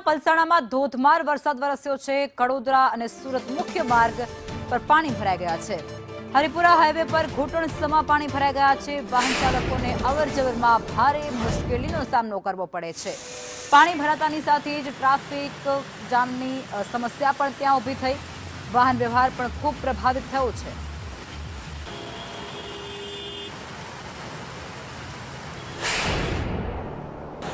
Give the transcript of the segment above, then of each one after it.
પલસાણામાં ધોધમાર વરસાદ વરસ્યો છે। કડોદરા અને સુરત મુખ્ય માર્ગ પર પાણી ભરાઈ ગયા છે। હરિપુરા હાઈવે પર ઘૂંટણસમા પાણી ભરાઈ ગયા છે। વાહન ચાલકોને અવરજવરમાં ભારે મુશ્કેલીનો સામનો કરવો પડે છે। પાણી ભરાતાની સાથે જ ટ્રાફિક જામની સમસ્યા પણ ત્યાં ઊભી થઈ। વાહન વ્યવહાર પણ ખૂબ પ્રભાવિત થયો છે।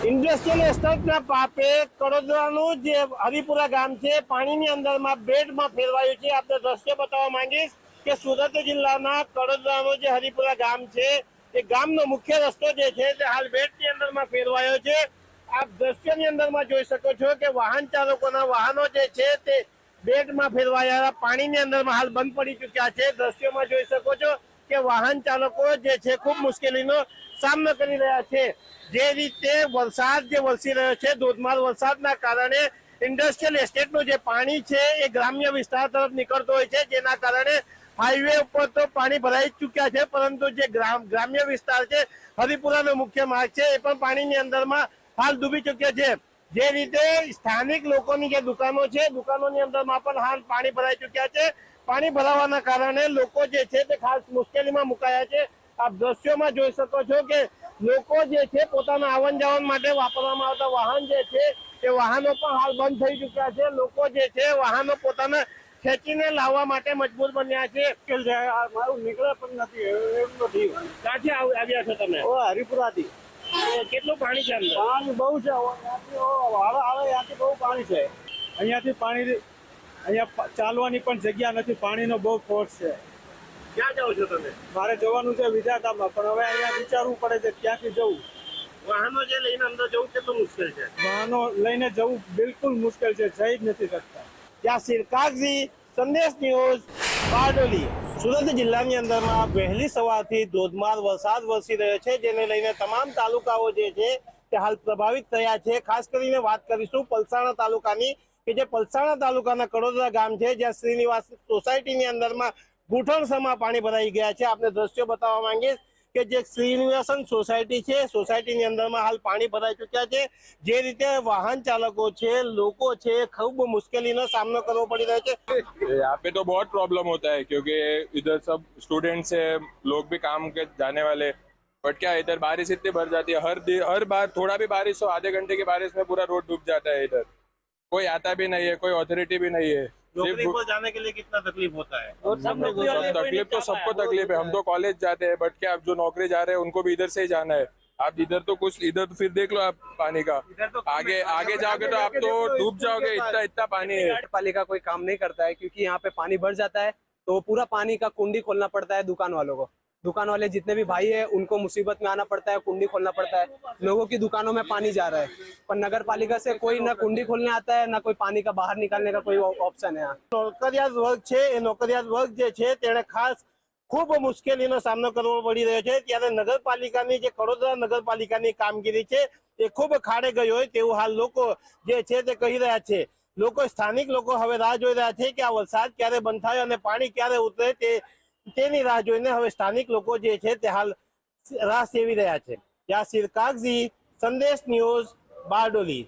ઇન્ડસ્ટ્રીયલ એસ્ટેટના પાપે કડોદરાનું જે હરિપુરા ગામ છે પાણીની અંદરમાં બેડમાં ફેરવાયું છે। આપણે દ્રશ્ય બતાવવા માંગીશ કે સુરત જિલ્લાના કડોદરાનું જે હરિપુરા ગામ છે એ ગામનો મુખ્ય રસ્તો જે છે તે હાલ બેડની અંદરમાં ફેરવાયો છે। આપ દ્રશ્યની અંદરમાં જોઈ શકો છો કે વાહન ચાલકોના વાહનો જે છે તે બેડમાં ફેરવાયા પાણીની અંદરમાં હાલ બંધ પડી ચૂક્યા છે। દ્રશ્યોમાં જોઈ શકો છો કે વાહન ચાલકો જે છે ખૂબ મુશ્કેલીનો સામનો કરી રહ્યા છે। જે રીતે વરસાદ જે વરસી રહ્યો છે ધોધમાર વરસાદના કારણે ઇન્ડસ્ટ્રીયલ એસ્ટેટનું જે પાણી છે એ ગ્રામ્ય વિસ્તાર તરફ નીકળતો હોય છે, જેના કારણે હાઈવે ઉપર તો પાણી ભરાઈ ચૂક્યા છે, પરંતુ જે ગ્રામ્ય વિસ્તાર છે હરિપુરાનો મુખ્ય માર્ગ છે એ પણ પાણીની અંદરમાં હાલ ડૂબી ચૂક્યો છે। જે રીતે સ્થાનિક લોકોની જે દુકાનો છે દુકાનોની અંદરમાં પણ હાલ પાણી ભરાઈ ચૂક્યા છે। પાણી ભરાવાના કારણે લોકો જે છે તે ખાસ મુશ્કેલીમાં મુકાયા છે। આપ દ્રશ્યોમાં જોઈ શકો છો કે લોકો જે છે પોતાના આવન જાવન માટે વાપરવામાં આવતા વાહન જે છે એ વાહનો પણ હાલ બંધ થઈ ચૂક્યા છે। લોકો જે છે વાહનો પોતાના ખેંચીને લાવવા માટે મજબૂર બન્યા છે। મારું નીકળે પણ નથી એવું નથી। ક્યાંથી આવ્યા છો તમે? હરિપુરાથી। કેટલું પાણી છે અંદર? પાણી બહુ છે, ત્યાંથી બહુ પાણી છે। અહીંયા ચાલવાની પણ જગ્યા નથી, પાણીનો બહુ ફોર્સ છે। ક્યાં જાઓ છો તમે? મારે જવાનું છે વિધાતામાં, પણ હવે અહીંયા વિચારવું પડે છે ક્યાંથી જવું। વાહનો જે લઈને અંદર જવું કેટલું મુશ્કેલ છે? વાહનો લઈને જવું બિલકુલ મુશ્કેલ છે, જઈ જ નથી શકતા। ત્યાં સિરકાગજી, સંદેશ ન્યૂઝ, બારડોલી। સુરત જિલ્લાની અંદરમાં વહેલી સવારથી ધોધમાર વરસાદ વરસી રહ્યો છે, જેને લઈને તમામ તાલુકાઓ જે છે તે હાલ પ્રભાવિત થયા છે। ખાસ કરીને વાત કરીશું પલસાણા તાલુકાની, કે જે પલસાણા તાલુકાના કડોદરા ગામ છે, જ્યાં શ્રીનિવાસ સોસાયટીની અંદરમાં ઘૂંટણસમાં પાણી ભરાઈ ગયા છે। આપણે દ્રશ્યો બતાવવા માંગીશ કે જે શ્રીનિવાસન સોસાયટી છે, સોસાયટીની અંદરમાં હાલ પાણી ભરાઈ ચૂક્યા છે। જે રીતે વાહન ચાલકો છે, લોકો છે, ખૂબ મુશ્કેલીનો સામનો કરવો પડી રહ્યો છે। यहाँ पे तो बहुत प्रॉब्लम होता है क्योंकि इधर सब स्टूडेंट्स है, लोग भी काम के जाने वाले। बट क्या इधर बारिश इतनी भर जाती है, हर बार थोड़ा भी बारिश हो, आधे घंटे की बारिश में पूरा रोड डूब जाता है। इधर कोई आता भी नहीं है, कोई अथॉरिटी भी नहीं है। नौकरी को जाने के लिए कितना तकलीफ होता है? तकलीफ तो सबको तकलीफ है। हम तो कॉलेज जाते हैं, बट क्या अब जो नौकरी जा रहे हैं उनको भी इधर से ही जाना है। आप इधर तो कुछ, इधर तो फिर देख लो आप पानी का, आगे आगे जाओगे तो आप तो डूब जाओगे, इतना पानी है। पालिका कोई काम नहीं करता है, क्योंकि यहाँ पे पानी भर जाता है तो पूरा पानी का कुंडी खोलना पड़ता है दुकान वालों को। दुकान वाले जितने भी भाई है उनको मुसीबत में आना पड़ता है, कुंडी खोलना पड़ता है। लोगों की दुकानों में पानी जा रहा है, पर नगर पालिका से कोई ना कुंडी खोलने आता है, ना कोई पानी का बाहर निकालने का कोई ऑप्शन है। નોકરિયાત વર્ગ છે એ નોકરિયાત વર્ગ જે છે તેણે ખાસ ખૂબ મુશ્કેલીનો સામનો કરવો પડી રહ્યો છે। ત્યારે નગરપાલિકાની જે કડોદરા નગરપાલિકાની કામગીરી છે એ ખૂબ ખાડે ગઈ હોય તેવું હાલ લોકો જે છે તે કહી રહ્યા છે। લોકો સ્થાનિક લોકો હવે રાહ જોઈ રહ્યા છે કે આ વરસાદ ક્યારે બંધ થાય અને પાણી ક્યારે ઉતરે તેની રાહ જોઈને હવે સ્થાનિક લોકો જે છે તે હાલ રાહ સેવી રહ્યા છે। ત્યાં સિરકાગજી, સંદેશ ન્યૂઝ, બારડોલી।